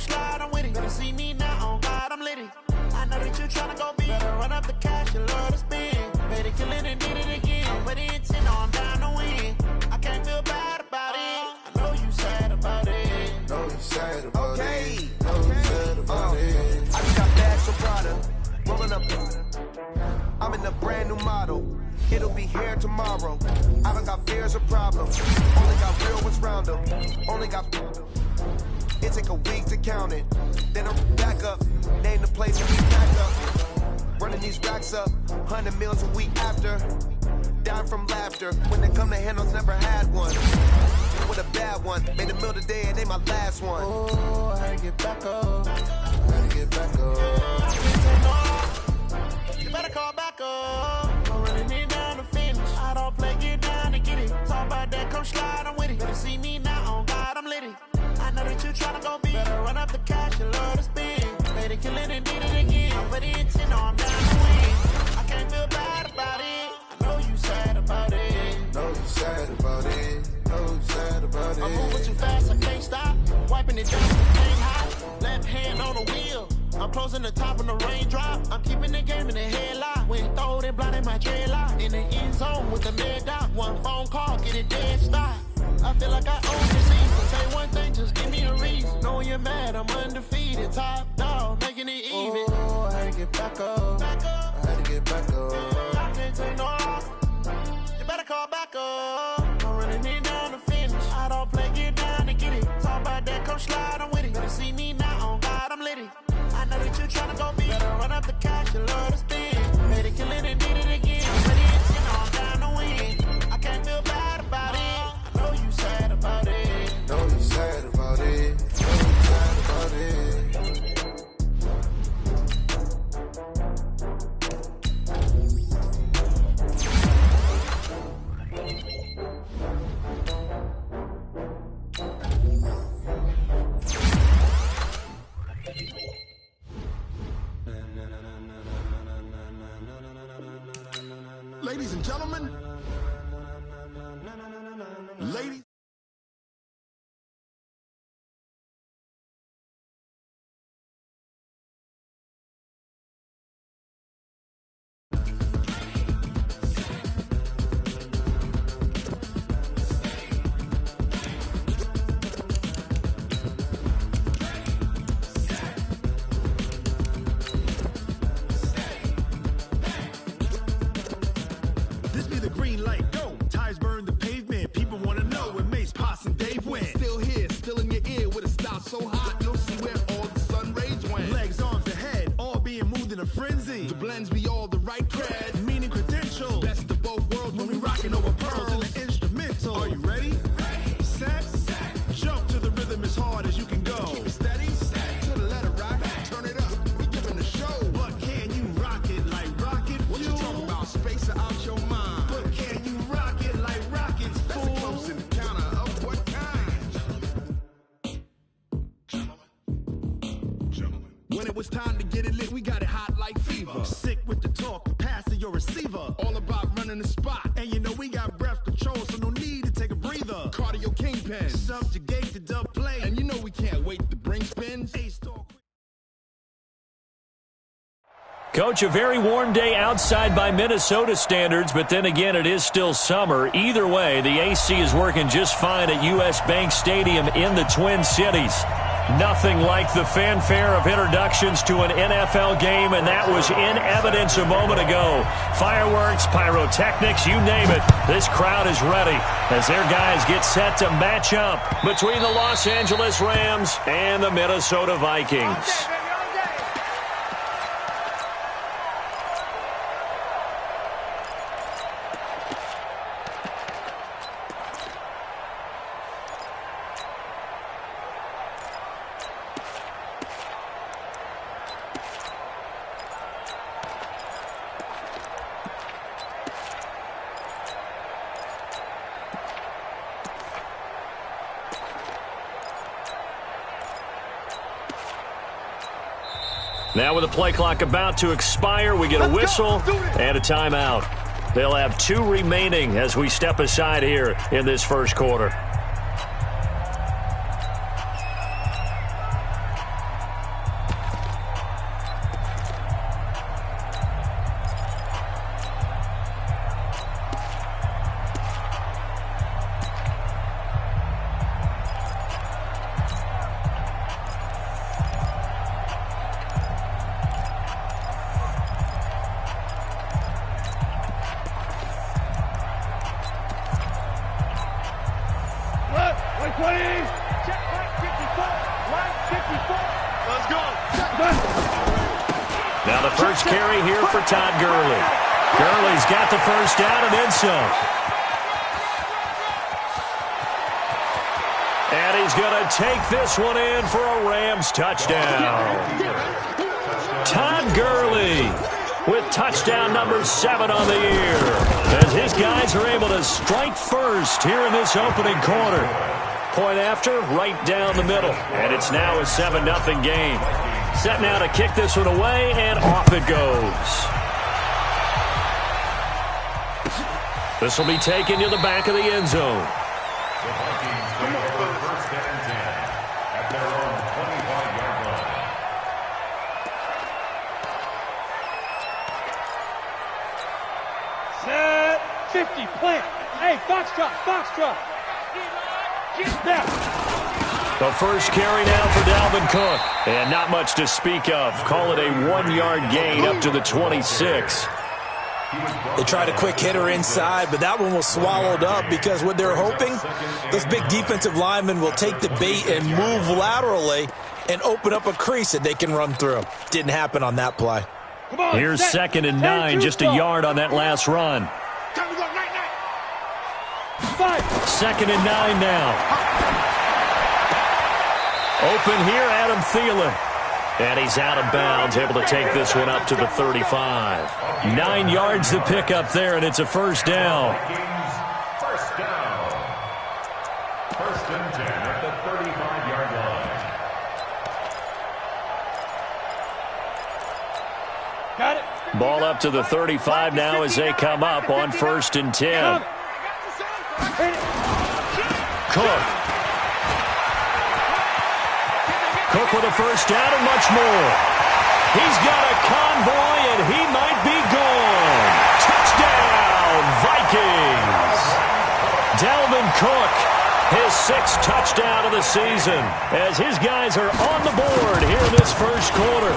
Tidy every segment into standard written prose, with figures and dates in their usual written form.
slide, I'm with it. Better see me now, on God, I'm litty. I know that you tryna go big. Better run up the cash, you love to spend. Better kill it and did it again. But the intent, no, I'm down to win. I can't feel bad about it. I know you sad about it. Know you sad about it. Know you sad about it. I just got bags from Prada. Rolling up. I'm in a brand new model. It'll be here tomorrow. I don't got fears or problems. Only got real ones round them. Only got. It take a week to count it. Then I'm back up. Name the place and we back up. Running these racks up. 100 meals a week after. Dying from laughter. When they come to handles, never had one. With a bad one. Made a meal today and they my last one. Oh, I had to get back up. I had to get back up. You better call back up. I'm running it down to finish. I don't play, get down to get it. Talk about that, come slide, I'm with it. Better see me now, on God, I'm litty. I know that you tryna go big. Better run up the cash, you love to spend. Better kill it and did it again. But the intent, no, I'm down to win. I can't feel bad about it. I know you sad about it. Know you sad about it. Know you sad about it. I'm moving too fast, I can't stop. Wiping it down, can't hot. Left hand on the wheel. I'm closing the top on the raindrop. I'm keeping the game in the headlock. When throwed and blinded my dreadlock. In the end zone with the mad dot. One phone call, get it dead stop. I feel like I own the season. Say one thing, just give me a reason. Knowing you're mad, I'm undefeated. Top dog, making it even. Oh, I had to get back up. I had to get back up. I can't take no off. You better call back up. I'm running it down to finish. I don't play, get down to get it. Talk about that, come slide, I'm with it. Better see me now, on God, I'm litty. I know that you tryna go big. Better run up the cash, you love to spend. Better kill it and did it again. But it's, you know, I'm down to win. I can't feel bad about it. I know you sad about it. Know you sad about it. Know you sad about it. Ladies and gentlemen, ladies. This be the green light, go. Tires burn the pavement. People want to know where Mace, Poss, and Dave went. Still here, still in your ear with a style so hot, you'll see where all the sun rays went. Legs, arms, and head, all being moved in a frenzy. The blends be all the right cred. Meaning credentials. Best of both worlds when we rockin' over Pearls pearls. in the instrumental. Are you ready? Set. Jump to the rhythm as hard as you can go. Keep it steady, to the letter rock. Turn it up, we giving the show. But can you rock it like rocket fuel? What you talking about? Space or out your mind? But can you rock it like rockets, That's fool? a close encounter of what kind? Gentlemen. When it was time to get it lit, we got it hot like fever. Sick with the talk, pass to your receiver. All about running the spot. And you know we got breath control, so no need to take a breather. Cardio kingpin. Subjugate the dub play. And you know we can't wait to bring spins. A-star. Coach, a very warm day outside by Minnesota standards, but then again, it is still summer. Either way, the AC is working just fine at U.S. Bank Stadium in the Twin Cities. Nothing like the fanfare of introductions to an NFL game, and that was in evidence a moment ago. Fireworks, pyrotechnics, you name it. This crowd is ready as their guys get set to match up between the Los Angeles Rams and the Minnesota Vikings. Now with the play clock about to expire, we get a whistle and a timeout. They'll have 2 remaining as we step aside here in this first quarter. please. Check line 54. Line 54. Let's go. Now the first carry here for Todd Gurley. Gurley's got the first down and then some. And he's going to take this one in for a Rams touchdown. Todd Gurley with touchdown number 7 on the year, as his guys are able to strike first here in this opening quarter. Point after, right down the middle, and it's now a 7-0 game. Set now to kick this one away, and off it goes. This will be taken to the back of the end zone. Set 50, plant. Hey, foxtrot. Get down. The first carry now for Dalvin Cook. And not much to speak of. Call it a 1-yard gain up to the 26. They tried a quick hitter inside, but that one was swallowed up because what they're hoping, those big defensive linemen will take the bait and move laterally and open up a crease that they can run through. Didn't happen on that play. Here's 2nd and 9, just a yard on that last run. 2nd and 9 now. Open here, Adam Thielen. And he's out of bounds, able to take this one up to the 35. 9 yards to pick up there, and it's a first down. First down. 1st and 10 at the 35-yard line. Got it. Ball up to the 35 now as they come up on 1st and 10. Cook with a first down and much more. He's got a convoy, and he might be gone. Touchdown, Vikings. Dalvin Cook, his 6th touchdown of the season, as his guys are on the board here in this first quarter.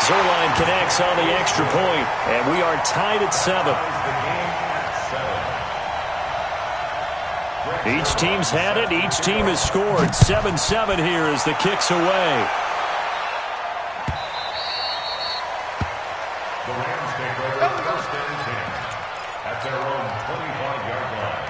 Zerline connects on the extra point, and we are tied at 7. Each team's had it. Each team has scored. 7-7 here as the kick's away. The Rams take over 1st and 10 at their own 25-yard line.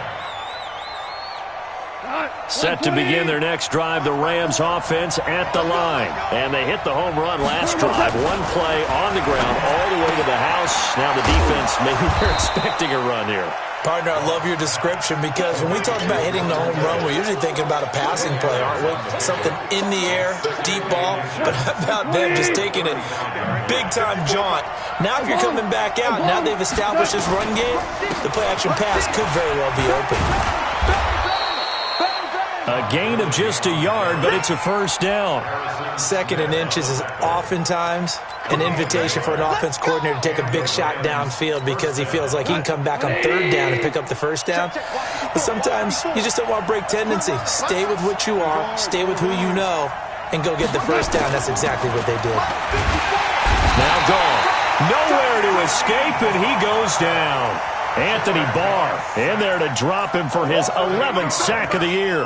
Set to begin their next drive, the Rams offense at the line. And they hit the home run last drive. One play on the ground all the way to the house. Now the defense, maybe they're expecting a run here. Partner, I love your description because when we talk about hitting the home run, we're usually thinking about a passing play, aren't we? Something in the air, deep ball. But how about them just taking it big-time jaunt? Now if you're coming back out, now they've established this run game, the play-action pass could very well be open. A gain of just a yard, but it's a first down. 2nd and inches is oftentimes an invitation for an offense coordinator to take a big shot downfield because he feels like he can come back on 3rd down and pick up the first down. But sometimes you just don't want to break tendency. Stay with what you are, stay with who you know, and go get the first down. That's exactly what they did. Now gone. Nowhere to escape, and he goes down. Anthony Barr in there to drop him for his 11th sack of the year.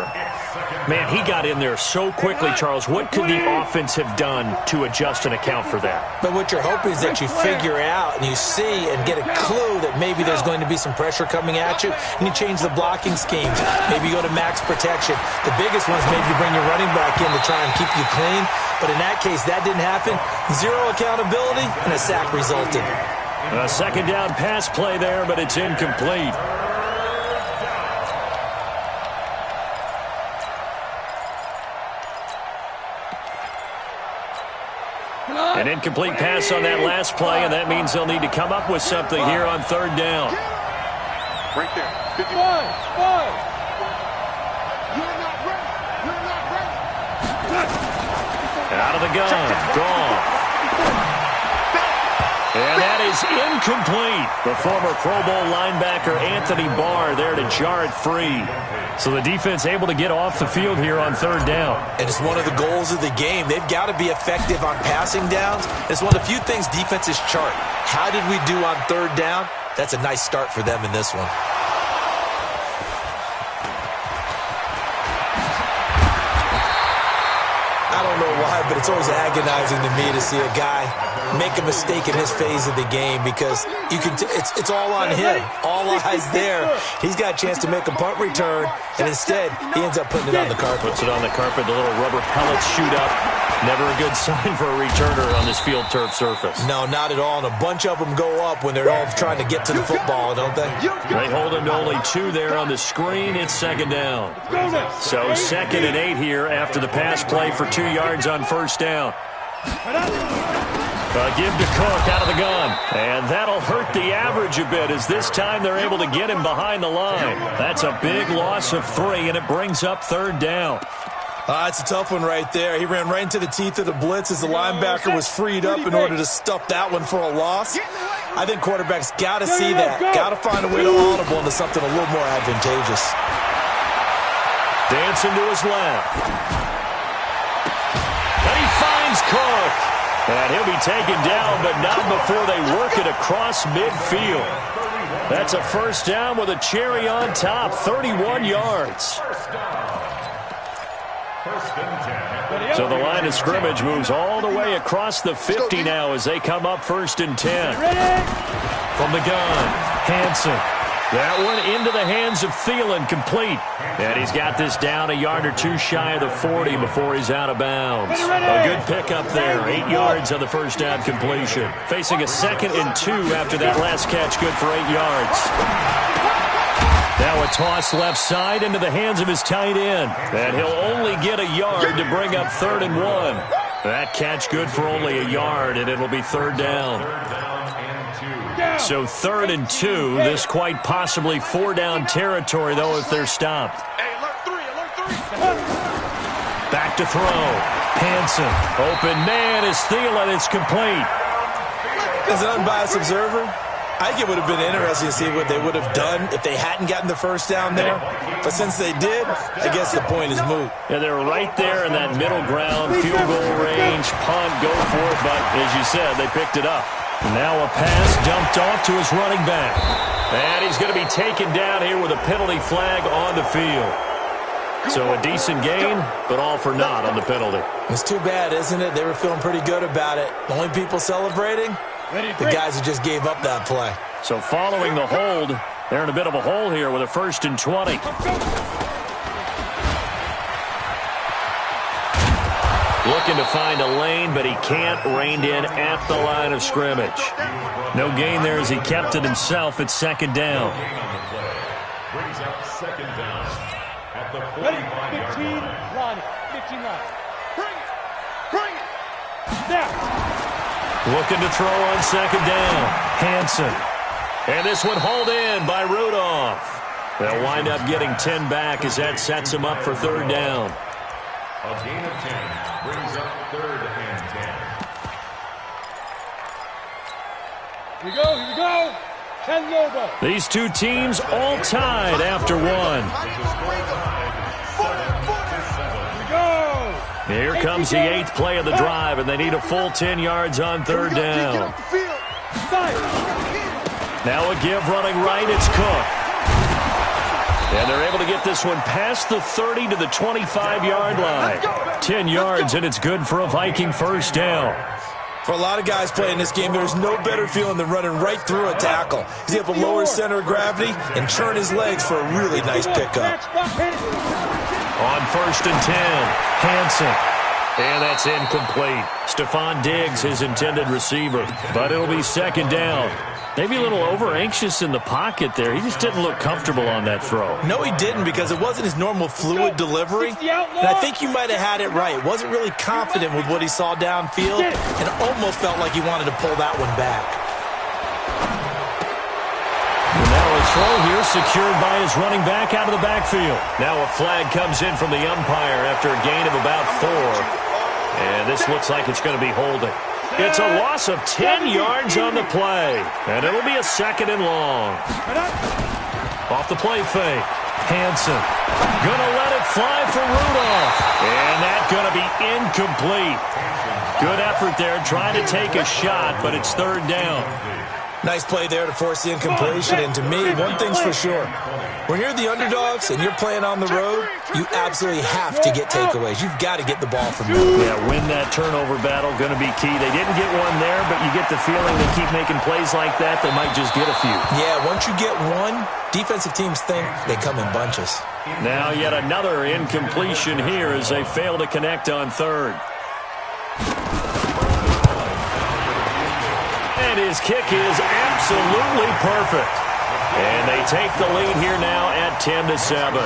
Man, he got in there so quickly, Charles. What could the offense have done to adjust and account for that? But what you're hoping is that you figure out and you see and get a clue that maybe there's going to be some pressure coming at you, and you change the blocking schemes. Maybe you go to max protection. The biggest one is maybe you bring your running back in to try and keep you clean. But in that case, that didn't happen. 0 accountability, and a sack resulted. A 2nd down pass play there, but it's incomplete. An incomplete pass on that last play, and that means they'll need to come up with something here on 3rd down. Right there. 51. Out of the gun. Gone. And that is incomplete. The former Pro Bowl linebacker Anthony Barr there to jar it free. So the defense able to get off the field here on 3rd down. And it's one of the goals of the game. They've got to be effective on passing downs. It's one of the few things defenses chart. How did we do on 3rd down? That's a nice start for them in this one. don't know why, but it's always agonizing to me to see a guy make a mistake in this phase of the game because you can. It's all on him. All eyes there. He's got a chance to make a punt return, and instead he ends up putting it on the carpet. Puts it on the carpet. The little rubber pellets shoot up. Never a good sign for a returner on this field turf surface. No, not at all. And a bunch of them go up when they're all trying to get to the football, don't they? They hold him to only 2 there on the screen. It's second down. So 2nd and 8 here after the pass play for 2 yards on first down. Give to Cook out of the gun. And that'll hurt the average a bit as this time they're able to get him behind the line. That's a big loss of 3, and it brings up 3rd down. It's a tough one right there. He ran right into the teeth of the blitz as the linebacker was freed up in order to stuff that one for a loss. I think quarterbacks got to see that. Got to find a way to audible into something a little more advantageous. Dancing to his left. And he finds Cook. And he'll be taken down, but not before they work it across midfield. That's a first down with a cherry on top, 31 yards. So the line of scrimmage moves all the way across the 50 now as they come up 1st and 10. From the gun, Hansen. That one into the hands of Thielen, complete. And he's got this down a yard or 2 shy of the 40 before he's out of bounds. A good pickup there, 8 yards on the first down completion. Facing a 2nd and 2 after that last catch, good for 8 yards. Now a toss left side into the hands of his tight end. And he'll only get a yard to bring up 3rd and 1. That catch good for only a yard, and it'll be 3rd down. So 3rd and 2, this quite possibly 4-down territory, though, if they're stopped. Back to throw. Hansen. Open man is Thielen. It's complete. As an unbiased observer, I think it would have been interesting to see what they would have done if they hadn't gotten the first down there. But since they did, I guess the point is moot. Yeah, they're right there in that middle ground, field goal range, punt, go for it. But as you said, they picked it up. Now a pass dumped off to his running back. And he's going to be taken down here with a penalty flag on the field. So a decent gain, but all for naught on the penalty. It's too bad, isn't it? They were feeling pretty good about it. The only people celebrating, the guys who just gave up that play. So following the hold, they're in a bit of a hole here with a 1st and 20. Looking to find a lane, but he can't. Reined in at the line of scrimmage. No gain there as he kept it himself at 2nd down. Brings up 2nd down at the 45-yard 15 line. 15 line. Bring it. Now. Looking to throw on 2nd down. Hansen. And this one hauled in by Rudolph. They'll wind up getting 10 back as that sets him up for 3rd down. A gain of 10 brings up 3rd and 10. Here we go. 10 Nova. These two teams all tied after 1. Here comes the 8th play of the drive, and they need a full 10 yards on 3rd down. Now a give running right, it's Cook. And they're able to get this one past the 30 to the 25-yard line. 10 yards, and it's good for a Viking first down. For a lot of guys playing this game, there's no better feeling than running right through a tackle. He's able to lower his center of gravity and churn his legs for a really nice pickup. On 1st and 10, Hansen. And that's incomplete. Stephon Diggs, his intended receiver. But it'll be 2nd down. Maybe a little over-anxious in the pocket there. He just didn't look comfortable on that throw. No, he didn't, because it wasn't his normal fluid delivery. And I think you might have had it right. Wasn't really confident with what he saw downfield and almost felt like he wanted to pull that one back. And now a throw here secured by his running back out of the backfield. Now a flag comes in from the umpire after a gain of about 4. And this looks like it's going to be holding. It's a loss of 10 yards on the play. And it'll be a 2nd and long. Off the play fake. Hansen. Gonna let it fly for Rudolph. And that's gonna be incomplete. Good effort there trying to take a shot, but it's 3rd down. Nice play there to force the incompletion, and to me, one thing's for sure. When you're the underdogs and you're playing on the road, you absolutely have to get takeaways. You've got to get the ball from them. Yeah, win that turnover battle, going to be key. They didn't get one there, but you get the feeling they keep making plays like that, they might just get a few. Yeah, once you get one, defensive teams think they come in bunches. Now yet another incompletion here as they fail to connect on third. And his kick is absolutely perfect. And they take the lead here now at 10-7.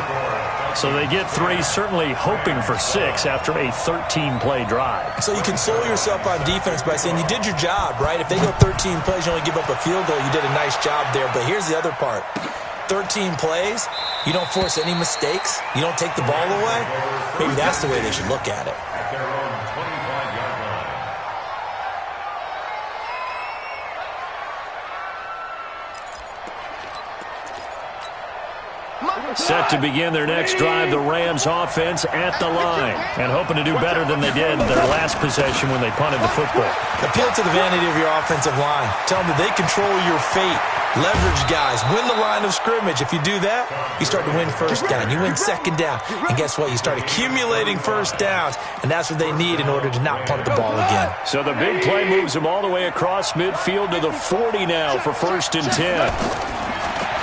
So they get 3, certainly hoping for 6 after a 13-play drive. So you console yourself on defense by saying you did your job, right? If they go 13 plays, you only give up a field goal, you did a nice job there. But here's the other part. 13 plays, you don't force any mistakes, you don't take the ball away. Maybe that's the way they should look at it. Set to begin their next drive, the Rams offense at the line. And hoping to do better than they did their last possession when they punted the football. Appeal to the vanity of your offensive line. Tell them that they control your fate. Leverage guys. Win the line of scrimmage. If you do that, you start to win first down. You win second down. And guess what? You start accumulating first downs. And that's what they need in order to not punt the ball again. So the big play moves them all the way across midfield to the 40 now for 1st and 10.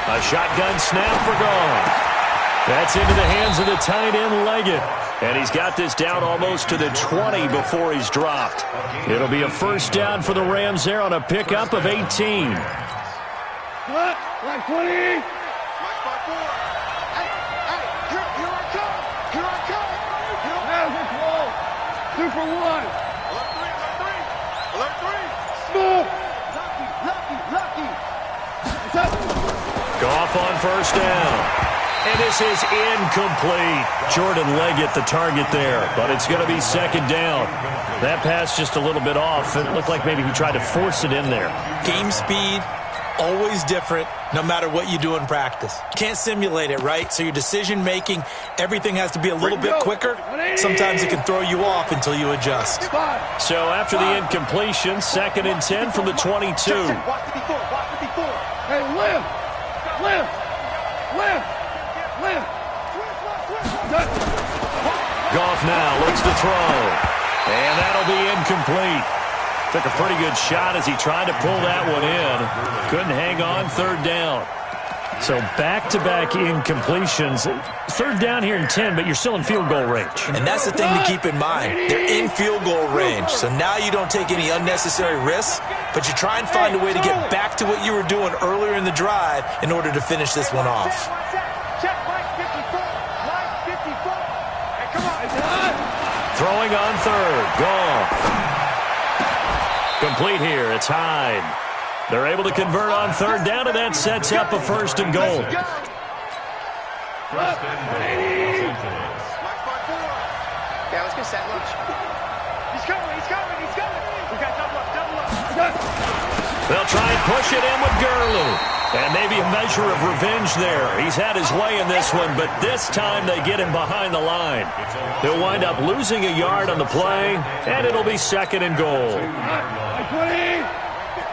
A shotgun snap for Goff. That's into the hands of the tight end Leggett. And he's got this down almost to the 20 before he's dropped. It'll be a first down for the Rams there on a pickup of 18. Like 20. Hey, here I come. Here I come. Now it's wall. 2 for 1. Alert 3. Smooth. Lucky. What's up? Goff on first down. And this is incomplete. Jordan Leggett, the target there. But it's going to be second down. That pass just a little bit off. It looked like maybe he tried to force it in there. Game speed, always different, no matter what you do in practice. Can't simulate it, right? So your decision-making, everything has to be a little bit quicker. Sometimes it can throw you off until you adjust. So after the incompletion, 2nd and 10 from the 22. Watch the before. Hey, lift. Goff now looks to throw. And that'll be incomplete. Took a pretty good shot as he tried to pull that one in. Couldn't hang on 3rd down. So back-to-back incompletions. 3rd down here in 10, but you're still in field goal range. And that's the thing to keep in mind. They're in field goal range. So now you don't take any unnecessary risks, but you try and find a way to get back to what you were doing earlier in the drive in order to finish this one off. Check line 54. Line 54. Hey, come on. Throwing on 3rd. Goff. Complete here. It's Hyde. They're able to convert on 3rd down, and that sets up a 1st and goal. Yeah, let's get set. Lunch. He's coming. We got double up. They'll try and push it in with Gurley. And maybe a measure of revenge there. He's had his way in this one, but this time they get him behind the line. He'll wind up losing a yard on the play, and it'll be 2nd and goal.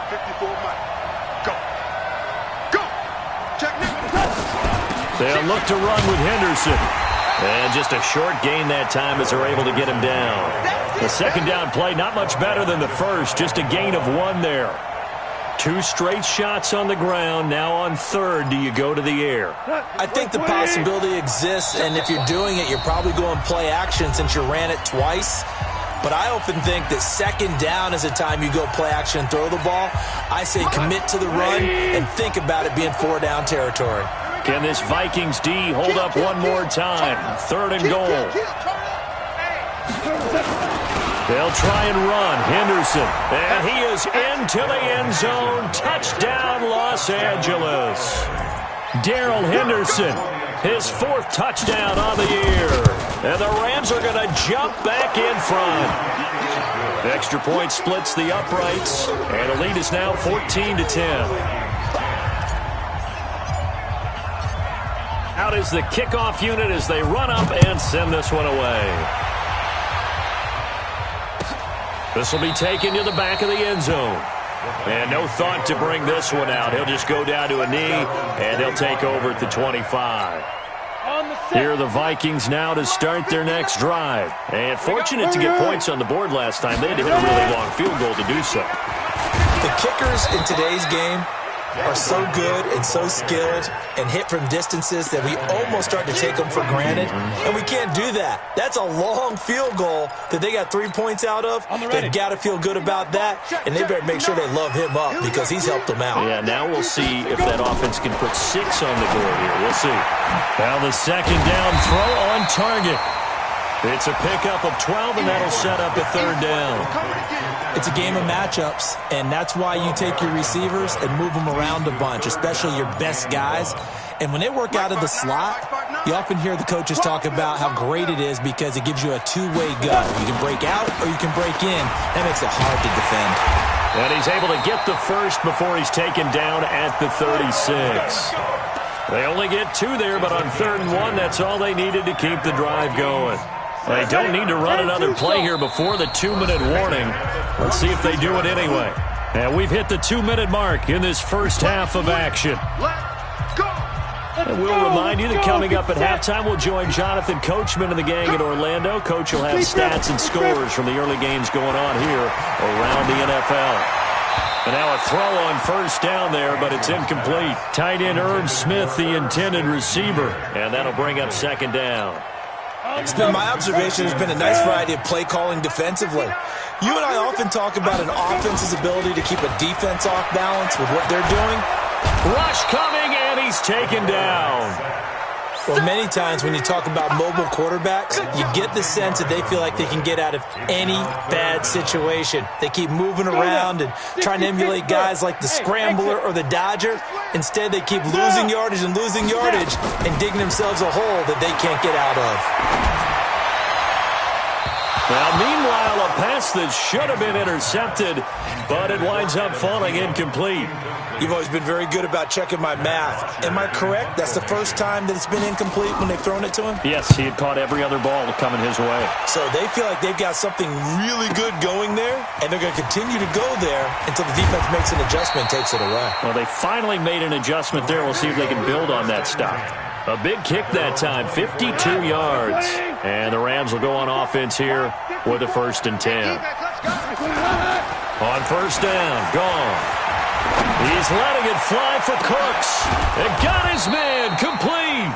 54 Mike. Go. Check now. They'll look to run with Henderson. And just a short gain that time as they're able to get him down. The 2nd down play, not much better than the first. Just a gain of 1 there. 2 straight shots on the ground. Now on 3rd, do you go to the air? I think the possibility exists, and if you're doing it, you're probably going play action since you ran it twice. But I often think that 2nd down is a time you go play action and throw the ball. I say commit to the run and think about it being 4-down territory. Can this Vikings D hold up one more time? 3rd and goal. They'll try and run. Henderson. And he is into the end zone. Touchdown, Los Angeles. Darrell Henderson. His 4th touchdown on the year. And the Rams are going to jump back in front. The extra point splits the uprights. And the lead is now 14-10. Out is the kickoff unit as they run up and send this one away. This will be taken to the back of the end zone. And no thought to bring this one out. He'll just go down to a knee, and they'll take over at the 25. Here are the Vikings now to start their next drive. And fortunate to get points on the board last time. They had to hit a really long field goal to do so. The kickers in today's game are so good and so skilled and hit from distances that we almost start to take them for granted, and we can't do that. That's a long field goal that they got 3 points out of. They've got to feel good about that, and they better make sure they love him up because he's helped them out. Yeah, now we'll see if that offense can put 6 on the board here. We'll see. Now the second down throw on target. It's a pickup of 12, and that'll set up a third down. It's a game of matchups, and that's why you take your receivers and move them around a bunch, especially your best guys. And when they work out of the slot, you often hear the coaches talk about how great it is because it gives you a two-way go. You can break out or you can break in. That makes it hard to defend. And he's able to get the first before he's taken down at the 36. They only get 2 there, but on 3rd and 1, that's all they needed to keep the drive going. They don't need to run another play here before the 2-minute warning. Let's see if they do it anyway. And we've hit the 2-minute mark in this first half of action. And we'll remind you that coming up at halftime, we'll join Jonathan Coachman and the gang in Orlando. Coach will have stats and scores from the early games going on here around the NFL. And now a throw on first down there, but it's incomplete. Tight end Irv Smith, the intended receiver. And that'll bring up second down. It's been my observation. There's been a nice variety of play calling defensively. You and I often talk about an offense's ability to keep a defense off balance with what they're doing. Rush coming, and he's taken down. Well, many times when you talk about mobile quarterbacks, you get the sense that they feel like they can get out of any bad situation. They keep moving around and trying to emulate guys like the Scrambler or the Dodger. Instead, they keep losing yardage and digging themselves a hole that they can't get out of. Now, meanwhile, a pass that should have been intercepted, but it winds up falling incomplete. You've always been very good about checking my math. Am I correct? That's the first time that it's been incomplete when they've thrown it to him? Yes, he had caught every other ball coming his way. So they feel like they've got something really good going there, and they're going to continue to go there until the defense makes an adjustment and takes it away. Well, they finally made an adjustment there. We'll see if they can build on that stop. A big kick that time, 52 yards. And the Rams will go on offense here with a 1st and 10. On first down, gone. He's letting it fly for Cooks. And got his man complete.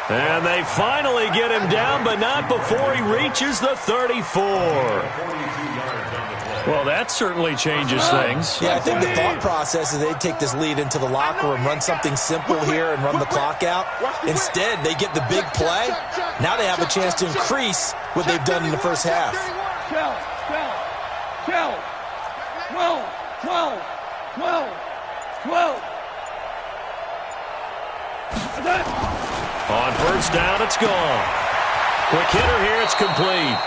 And they finally get him down, but not before he reaches the 34. Well, that certainly changes things. Yeah, I think the thought process is they'd take this lead into the locker room, run something simple here and run the clock out. Instead, they get the big play. Now they have a chance to increase what they've done in the first half. 12. On first down, it's gone. Quick hitter here, it's complete.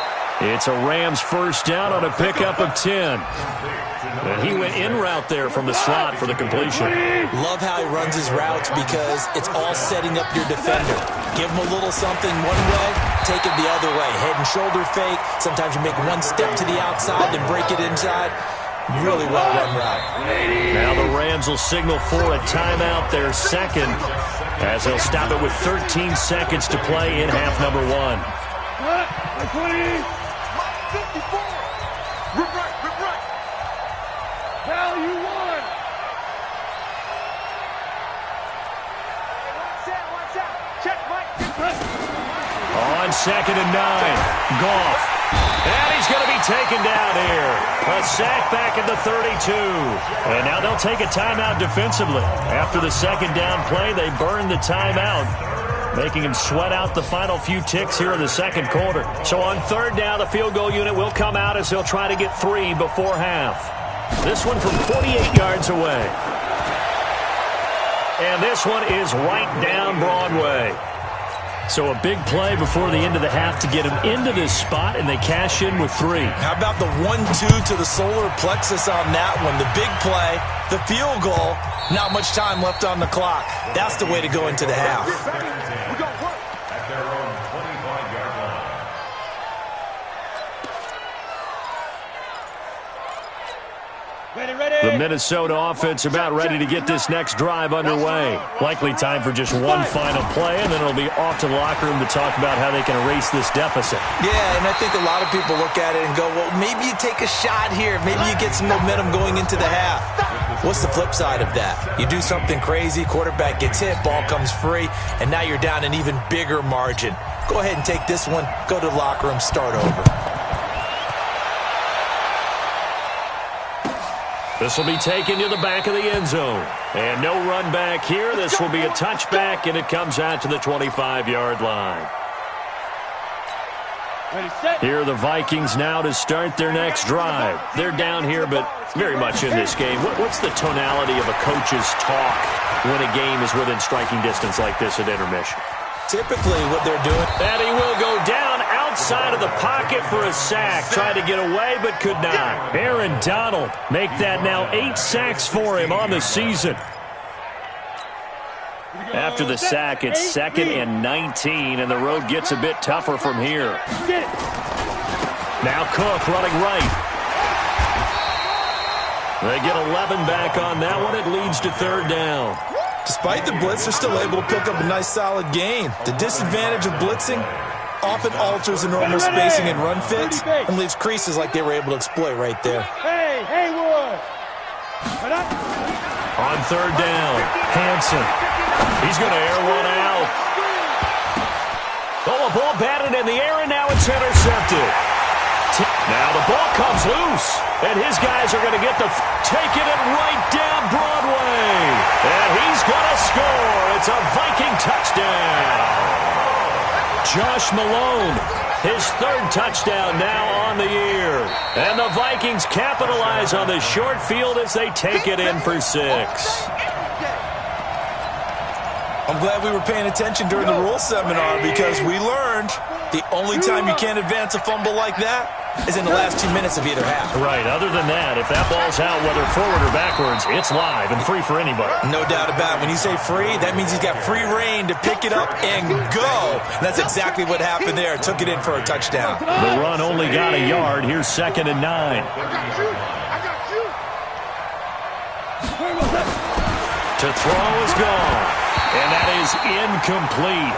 It's a Rams first down on a pickup of 10. And he went in route there from the slot for the completion. Love how he runs his routes because it's all setting up your defender. Give him a little something one way, take it the other way. Head and shoulder fake. Sometimes you make one step to the outside, then break it inside. Really well-run route. Now the Rams will signal for a timeout, their second, as they'll stop it with 13 seconds to play in half number 1. Cal, you won. Watch out. Check, Mike. On 2nd and 9, Goff. And he's going to be taken down here. A sack back at the 32. And now they'll take a timeout defensively. After the second down play, they burn the timeout, making him sweat out the final few ticks here in the second quarter. So on 3rd down, the field goal unit will come out as they'll try to get 3 before half. This one from 48 yards away. And this one is right down Broadway. So a big play before the end of the half to get him into this spot, and they cash in with 3. How about the 1-2 to the solar plexus on that one? The big play, the field goal, not much time left on the clock. That's the way to go into the half. At their own 25-yard line. The The Minnesota offense about ready to get this next drive underway. Likely time for just one final play, and then it'll be off to the locker room to talk about how they can erase this deficit. Yeah, and I think a lot of people look at it and go, well, maybe you take a shot here. Maybe you get some momentum going into the half. What's the flip side of that? You do something crazy, quarterback gets hit, ball comes free, and now you're down an even bigger margin. Go ahead and take this one, go to the locker room, start over. This will be taken to the back of the end zone. And no run back here. This will be a touchback, and it comes out to the 25-yard line. Here are the Vikings now to start their next drive. They're down here, but very much in this game. What's the tonality of a coach's talk when a game is within striking distance like this at intermission? Typically what they're doing. And he will go down outside of the pocket for a sack. Tried to get away, but could not. Aaron Donald make that now 8 sacks for him on the season. After the sack, it's 2nd and 19, and the road gets a bit tougher from here. Now Cook running right. They get 11 back on that one. It leads to 3rd down. Despite the blitz, they're still able to pick up a nice solid gain. The disadvantage of blitzing often alters the normal spacing and run fits and leaves creases like they were able to exploit right there. Hey, Haywood! On 3rd down, Hansen. He's going to air one out. Oh, a ball batted in the air, and now it's intercepted. Now the ball comes loose, and his guys are going to get taking it right down Broadway. And he's going to score. It's a Viking touchdown. Josh Malone, his 3rd touchdown now on the year. And the Vikings capitalize on the short field as they take it in for 6. I'm glad we were paying attention during the rule seminar because we learned the only time you can't advance a fumble like that is in the last 2 minutes of either half. Right. Other than that, if that ball's out, whether forward or backwards, it's live and free for anybody. No doubt about it. When you say free, that means he's got free reign to pick it up and go. And that's exactly what happened there. Took it in for a touchdown. The run only got a yard. Here's 2nd and 9. To throw is gone. And that is incomplete.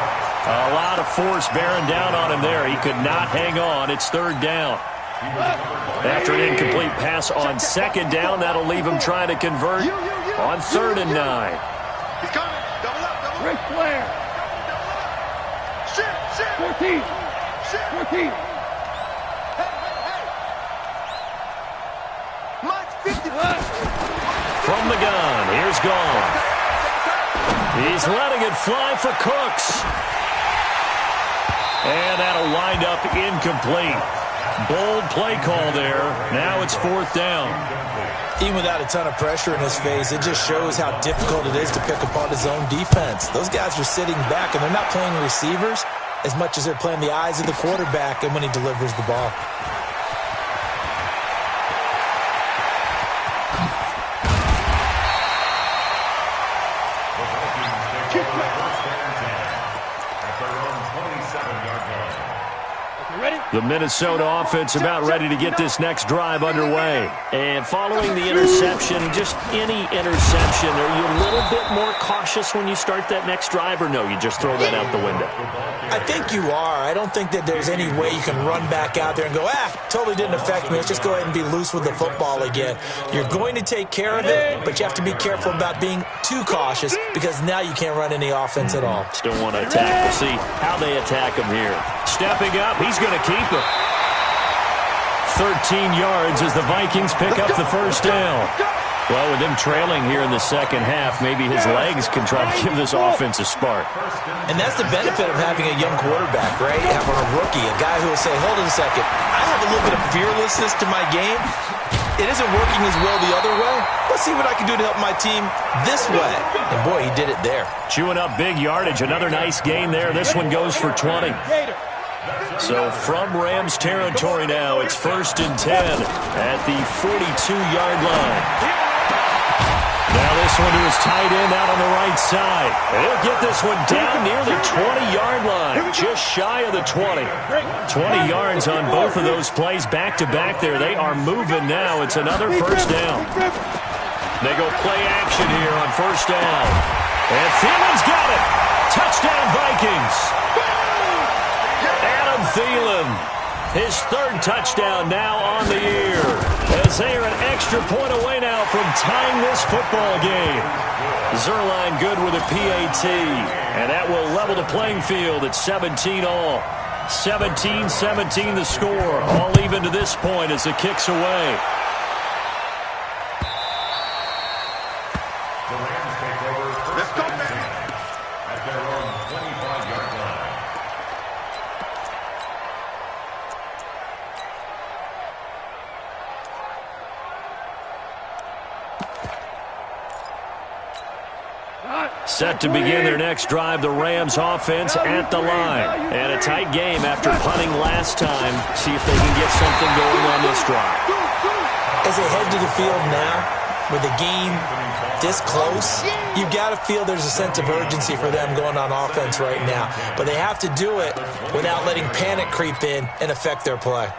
A lot of force bearing down on him there. He could not hang on. It's 3rd down. After an incomplete pass on 2nd down, that'll leave him trying to convert on 3rd and 9. He's coming. Double up, double up. Ric Flair. 14. 14. From the gun, here's Gone. He's letting it fly for Cooks. And that'll wind up incomplete. Bold play call there. Now it's 4th down. Even without a ton of pressure in his face, it just shows how difficult it is to pick apart his own defense. Those guys are sitting back, and they're not playing receivers as much as they're playing the eyes of the quarterback and when he delivers the ball. The Minnesota offense about ready to get this next drive underway. And following the interception, just any interception, are you a little bit more cautious when you start that next drive, or no, you just throw that out the window? I think you are. I don't think that there's any way you can run back out there and go, totally didn't affect me. Let's just go ahead and be loose with the football again. You're going to take care of it, but you have to be careful about being too cautious because now you can't run any offense at all. Still want to attack. We'll see how they attack him here. Stepping up, he's going to keep it. 13 yards as the Vikings pick up the 1st down. Well, with them trailing here in the 2nd half, maybe his legs can try to give this offense a spark. And that's the benefit of having a young quarterback, right? Having a rookie, a guy who will say, hold on a second, I have a little bit of fearlessness to my game. It isn't working as well the other way. Let's see what I can do to help my team this way. And boy, he did it there. Chewing up big yardage. Another nice gain there. This one goes for 20. So from Rams territory now, it's 1st and 10 at the 42-yard line. Now this one to his tight end out on the right side. He'll get this one down near the 20-yard line, just shy of the 20. 20 yards on both of those plays back-to-back there. They are moving now. It's another 1st down. They go play action here on first down. And Thielen's got it. Touchdown, Vikings. Adam Thielen, his third touchdown now on the year, as they are an extra point away now from tying this football game. Zerline good with a PAT, and that will level the playing field at 17 all. 17-17 the score, all even to this point as it kicks away. The Rams take over first and 10 at their own 25-yard line. Set to begin their next drive, the Rams offense at the line. And a tight game after punting last time. See if they can get something going on this drive. As they head to the field now, with the game this close, you've got to feel there's a sense of urgency for them going on offense right now. But they have to do it without letting panic creep in and affect their play.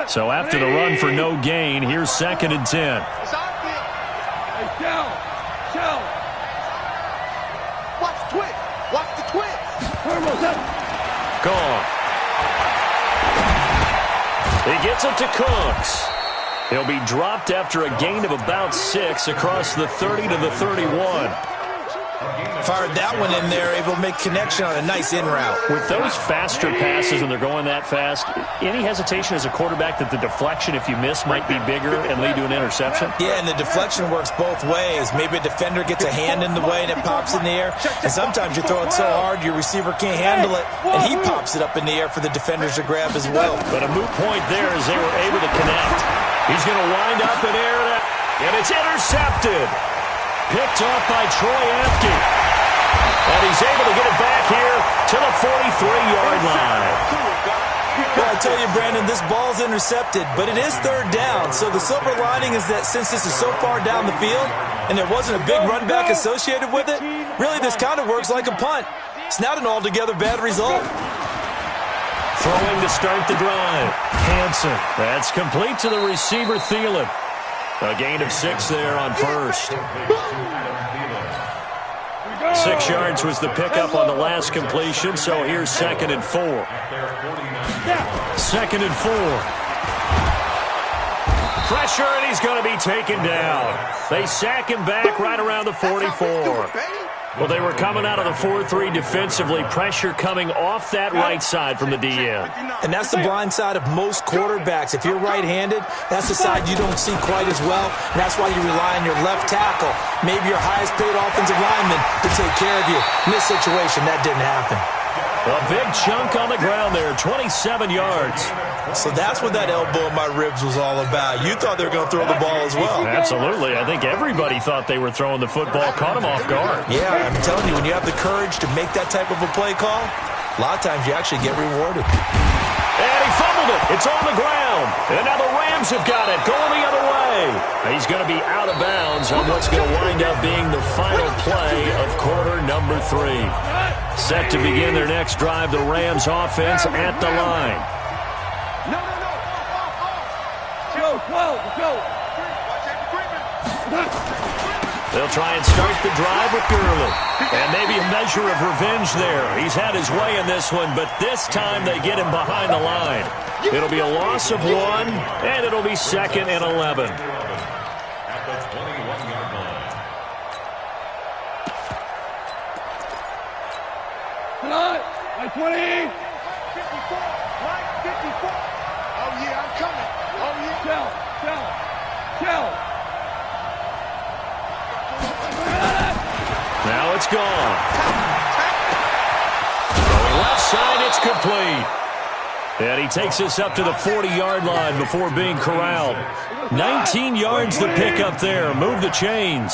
So after the run for no gain, here's 2nd and 10. Watch the twist. Watch the twist. Gone. He gets it to Cooks. He'll be dropped after a gain of about 6 across the 30 to the 31. Fired that one in there, able to make connection on a nice in route. With those faster passes and they're going that fast, any hesitation as a quarterback that the deflection, if you miss, might be bigger and lead to an interception? Yeah, and the deflection works both ways. Maybe a defender gets a hand in the way and it pops in the air. And sometimes you throw it so hard your receiver can't handle it, and he pops it up in the air for the defenders to grab as well. But a moot point there as they were able to connect. He's going to wind up in air, and it's intercepted. Picked off by Troy Apke. And he's able to get it back here to the 43-yard line. Well, I tell you, Brandon, this ball's intercepted, but it is 3rd down. So the silver lining is that since this is so far down the field and there wasn't a big run back associated with it, really this kind of works like a punt. It's not an altogether bad result. Throwing to start the drive. Hansen. That's complete to the receiver, Thielen. A gain of 6 there on first. 6 yards was the pickup on the last completion, so here's 2nd and 4. 2nd and 4. Pressure, and he's going to be taken down. They sack him back right around the 44. Well, they were coming out of the 4-3 defensively. Pressure coming off that right side from the DN. And that's the blind side of most quarterbacks. If you're right-handed, that's the side you don't see quite as well. And that's why you rely on your left tackle, maybe your highest-paid offensive lineman, to take care of you. In this situation, that didn't happen. A big chunk on the ground there, 27 yards. So that's what that elbow in my ribs was all about. You thought they were going to throw the ball as well. Absolutely. I think everybody thought they were throwing the football, caught him off guard. Yeah, I'm telling you, when you have the courage to make that type of a play call, a lot of times you actually get rewarded. And he fumbled it. It's on the ground. And now the Rams have got it, going the other way. He's going to be out of bounds on what's going to wind up being the final play of quarter number 3. Set to begin their next drive, the Rams offense at the line. They'll try and start the drive with Gurley. And maybe a measure of revenge there. He's had his way in this one, but this time they get him behind the line. It'll be a loss of 1, and it'll be 2nd and 11. At the 21-yard line. Like 20. 54. Right 54. Oh, yeah, I'm coming. Oh, yeah. Tell. Now it's gone. Going left side, it's complete. And he takes us up to the 40-yard line before being corralled. 19 yards to pick up there. Move the chains.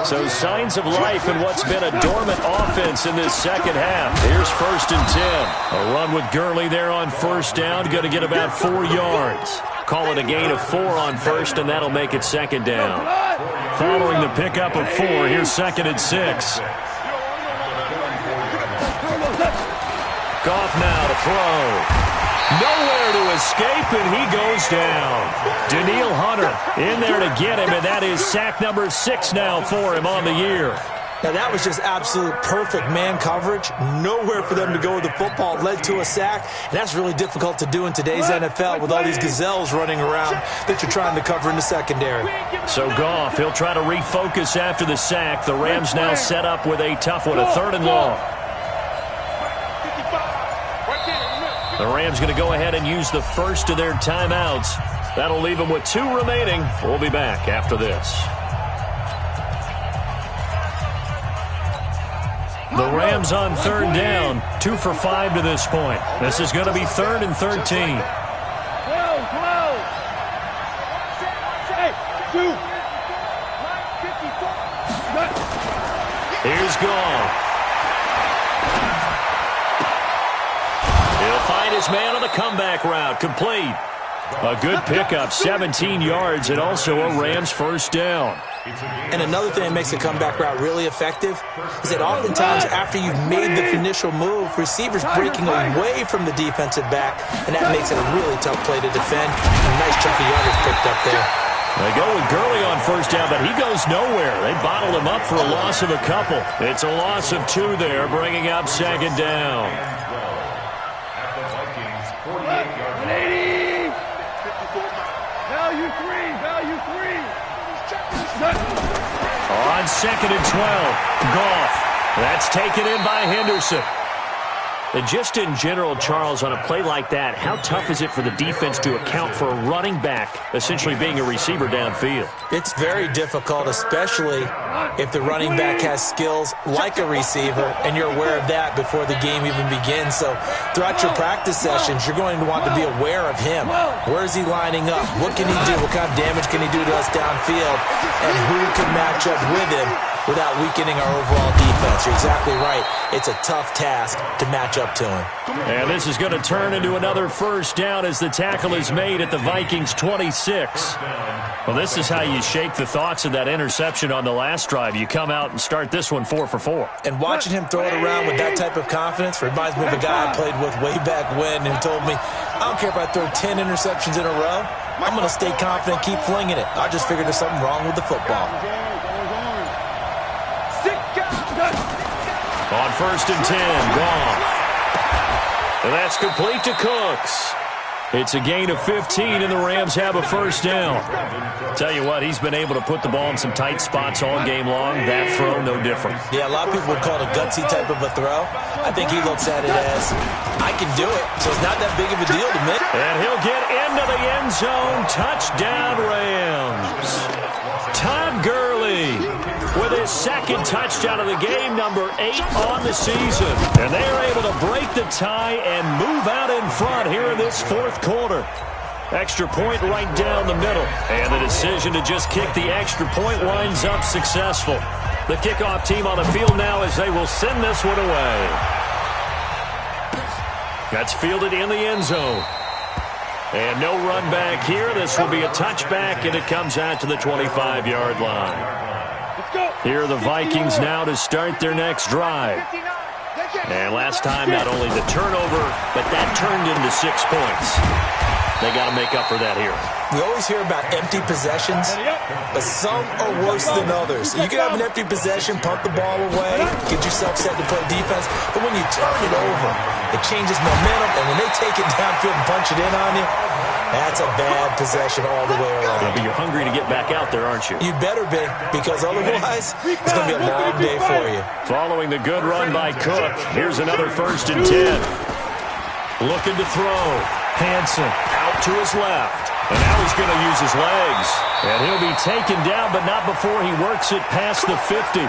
So signs of life in what's been a dormant offense in this second half. Here's 1st and 10. A run with Gurley there on first down. Going to get about 4 yards. Call it a gain of 4 on first, and that'll make it 2nd down. Following the pickup of 4, here's 2nd and 6. Goff now to throw. Nowhere to escape, and he goes down. Daniil Hunter in there to get him, and that is sack number 6 now for him on the year. Now, that was just absolute perfect man coverage. Nowhere for them to go with the football. Led to a sack, and that's really difficult to do in today's NFL with all these gazelles running around that you're trying to cover in the secondary. So Goff, he'll try to refocus after the sack. The Rams now set up with a tough one, a 3rd and long. The Rams going to go ahead and use the first of their timeouts. That'll leave them with 2 remaining. We'll be back after this. The Rams on 3rd down, 2 for 5 to this point. This is going to be 3rd and 13. Here's Goff. He'll find his man on the comeback route, complete. A good pickup, 17 yards, and also a Rams 1st down. And another thing that makes the comeback route really effective is that oftentimes after you've made the initial move, receivers breaking away from the defensive back, and that makes it a really tough play to defend. A nice chunk of yardage picked up there. They go with Gurley on 1st down, but he goes nowhere. They bottled him up for a loss of a couple. It's a loss of 2 there, bringing up 2nd down. On 2nd and 12, Goff. That's taken in by Henderson. And just in general, Charles, on a play like that, how tough is it for the defense to account for a running back essentially being a receiver downfield? It's very difficult, especially if the running back has skills like a receiver, and you're aware of that before the game even begins. So throughout your practice sessions, you're going to want to be aware of him. Where is he lining up? What can he do? What kind of damage can he do to us downfield? And who can match up with him without weakening our overall defense? You're exactly right. It's a tough task to match up to him. And this is going to turn into another 1st down as the tackle is made at the Vikings 26. Well, this is how you shake the thoughts of that interception on the last drive. You come out and start this one 4 for 4. And watching him throw it around with that type of confidence reminds me of a guy I played with way back when who told me, I don't care if I throw 10 interceptions in a row. I'm going to stay confident, keep flinging it. I just figured there's something wrong with the football. On 1st and 10, Goff. And that's complete to Cooks. It's a gain of 15, and the Rams have a 1st down. Tell you what, he's been able to put the ball in some tight spots all game long. That throw, no different. Yeah, a lot of people would call it a gutsy type of a throw. I think he looks at it as, I can do it, so it's not that big of a deal to me. And he'll get into the end zone. Touchdown, Rams. Todd Gurley with his 2nd touchdown of the game, number 8 on the season. And they are able to break the tie and move out in front here in this 4th quarter. Extra point right down the middle. And the decision to just kick the extra point winds up successful. The kickoff team on the field now as they will send this one away. That's fielded in the end zone. And no run back here. This will be a touchback, and it comes out to the 25-yard line. Here are the Vikings now to start their next drive. And last time, not only the turnover, but that turned into 6 points. They got to make up for that here. We always hear about empty possessions, but some are worse than others. You can have an empty possession, punt the ball away, get yourself set to play defense, but when you turn it over, it changes momentum, and when they take it downfield and punch it in on you, that's a bad possession all the way around. Yeah, but you're hungry to get back out there, aren't you? You better be, because otherwise, it's going to be a long day for you. Following the good run by Cook, here's another 1st and 10. Looking to throw. Hansen out to his left. And now he's going to use his legs. And he'll be taken down, but not before he works it past the 50.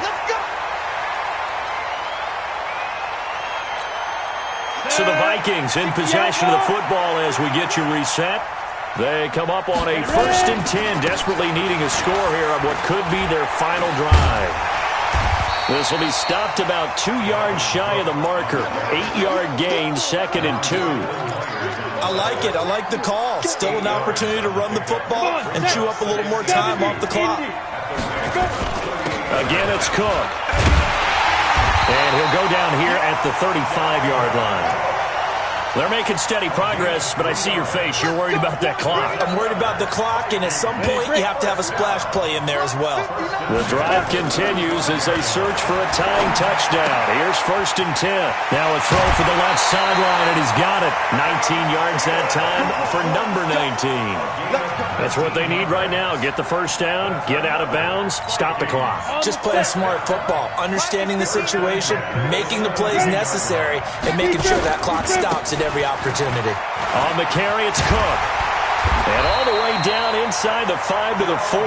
So the Vikings in possession of the football as we get you reset. They come up on a 1st and 10, desperately needing a score here on what could be their final drive. This will be stopped about 2 yards shy of the marker. 8-yard gain, 2nd and 2. I like it. I like the call. Still an opportunity to run the football and chew up a little more time off the clock. Again, it's Cook. And he'll go down here at the 35-yard line. They're making steady progress, but I see your face. You're worried about that clock. I'm worried about the clock, and at some point, you have to have a splash play in there as well. The drive continues as they search for a tying touchdown. Here's 1st and 10. Now a throw for the left sideline, and he's got it. 19 yards that time for number 19. That's what they need right now. Get the first down, get out of bounds, stop the clock. Just playing smart football, understanding the situation, making the plays necessary, and making sure that clock stops at every opportunity. On the carry, it's Cook. And all the way down inside the 5 to the 4.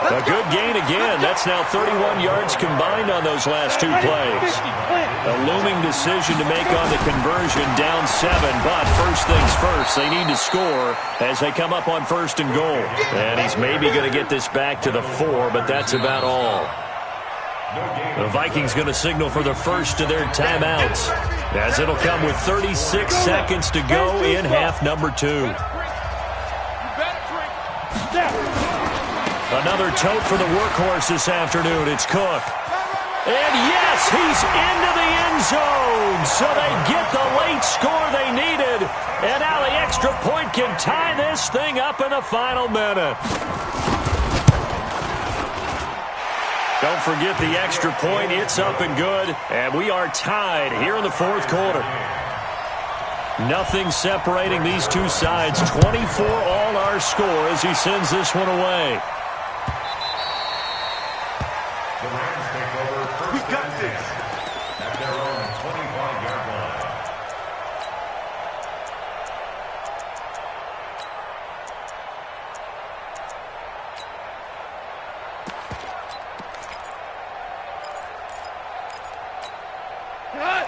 A good gain again. That's now 31 yards combined on those last 2 plays. A looming decision to make on the conversion, down 7. But first things first, they need to score as they come up on 1st and goal. And he's maybe going to get this back to the 4, but that's about all. The Vikings going to signal for the first of their timeouts, as it'll come with 36 seconds to go in half number 2. Another tote for the workhorse this afternoon. It's Cook. And yes, he's into the end zone. So they get the late score they needed. And now the extra point can tie this thing up in the final minute. Don't forget the extra point. It's up and good. And we are tied here in the 4th quarter. Nothing separating these two sides. 24 all our score as he sends this one away. The Rams take over first and 6 at their own 25-yard line.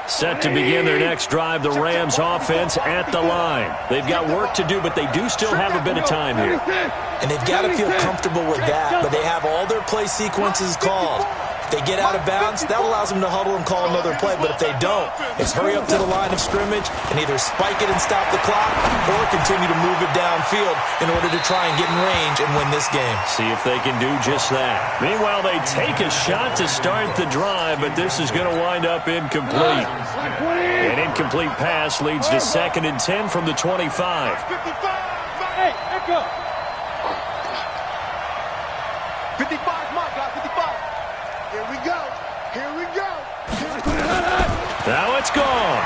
Set to begin their next drive, the Rams offense at the line. They've got work to do, but they do still have a bit of time here. And they've got to feel comfortable with that, but they have all their play sequences called. If they get out of bounds, that allows them to huddle and call another play. But if they don't, it's hurry up to the line of scrimmage and either spike it and stop the clock or continue to move it downfield in order to try and get in range and win this game. See if they can do just that. Meanwhile, they take a shot to start the drive, but this is going to wind up incomplete. An incomplete pass leads to 2nd and 10 from the 25. 55, echo. 55, mark, guys, 55. Here we go. Here we go. Now it's gone.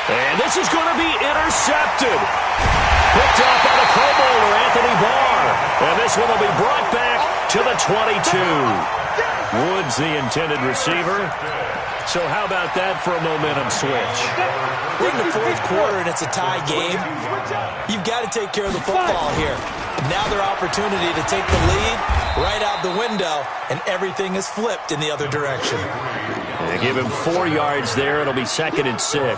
And this is going to be intercepted. Picked up by the Pro Bowler, Anthony Barr. And this one will be brought back to the 22. Woods, the intended receiver. So how about that for a momentum switch? We're in the 4th quarter, and it's a tie game. You've got to take care of the football here. Now their opportunity to take the lead right out the window, and everything is flipped in the other direction. They give him 4 yards there. It'll be 2nd and 6. A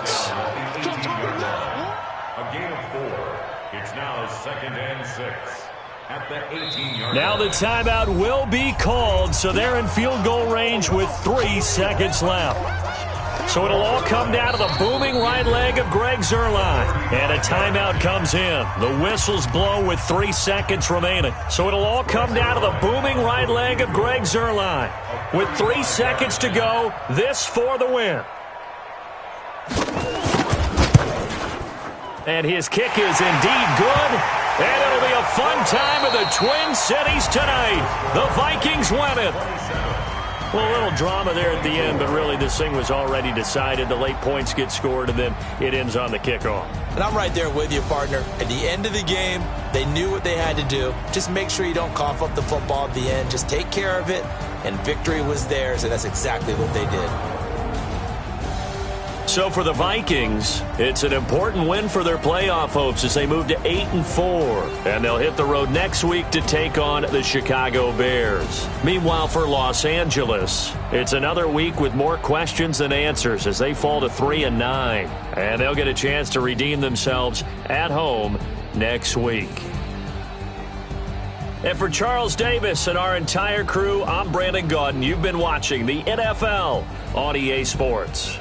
gain of 4. It's now 2nd and 6. At the 18-yard Now the timeout will be called, so they're in field goal range with 3 seconds left. So it'll all come down to the booming right leg of Greg Zuerlein. And a timeout comes in. The whistles blow with 3 seconds remaining. So it'll all come down to the booming right leg of Greg Zuerlein. With 3 seconds to go, this for the win. And his kick is indeed good. And it'll be a fun time in the Twin Cities tonight. The Vikings win it. Well, a little drama there at the end, but really this thing was already decided. The late points get scored, and then it ends on the kickoff. And I'm right there with you, partner. At the end of the game, they knew what they had to do. Just make sure you don't cough up the football at the end. Just take care of it, and victory was theirs, and that's exactly what they did. So for the Vikings, it's an important win for their playoff hopes as they move to 8-4. And they'll hit the road next week to take on the Chicago Bears. Meanwhile, for Los Angeles, it's another week with more questions than answers as they fall to 3-9. And they'll get a chance to redeem themselves at home next week. And for Charles Davis and our entire crew, I'm Brandon Gaudin. You've been watching the NFL on EA Sports.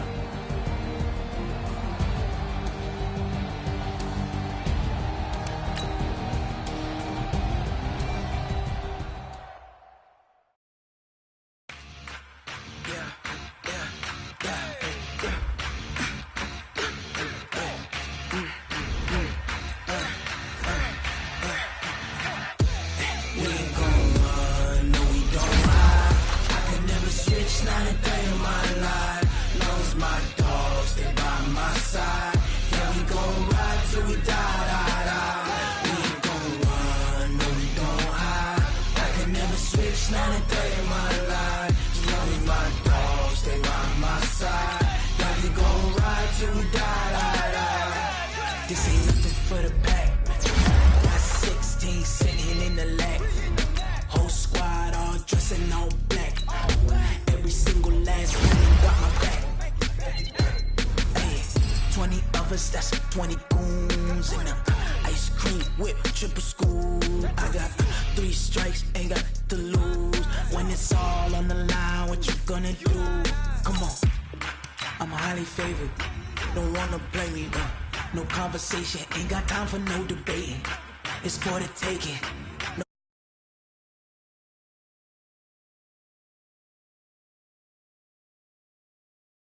side. Yeah, we gon' ride till we die, die, die. We ain't gon' run, no, we don't hide. I can never switch, not a day in my life. Slowly my dogs, stay by my side. Yeah, we gon' ride till we die, die, die. This ain't nothing for the back. Got 16 sitting in the lap. Whole squad all dressing all black. Every single last one got my back. Hey, 20 of us, that's 20 goons. And ice cream whip, triple school. I got 3 strikes, ain't got to lose. When it's all on the line, what you gonna do? Come on, I'm highly favored. Don't wanna play me, no conversation. Ain't got time for no debating. It's for the taking.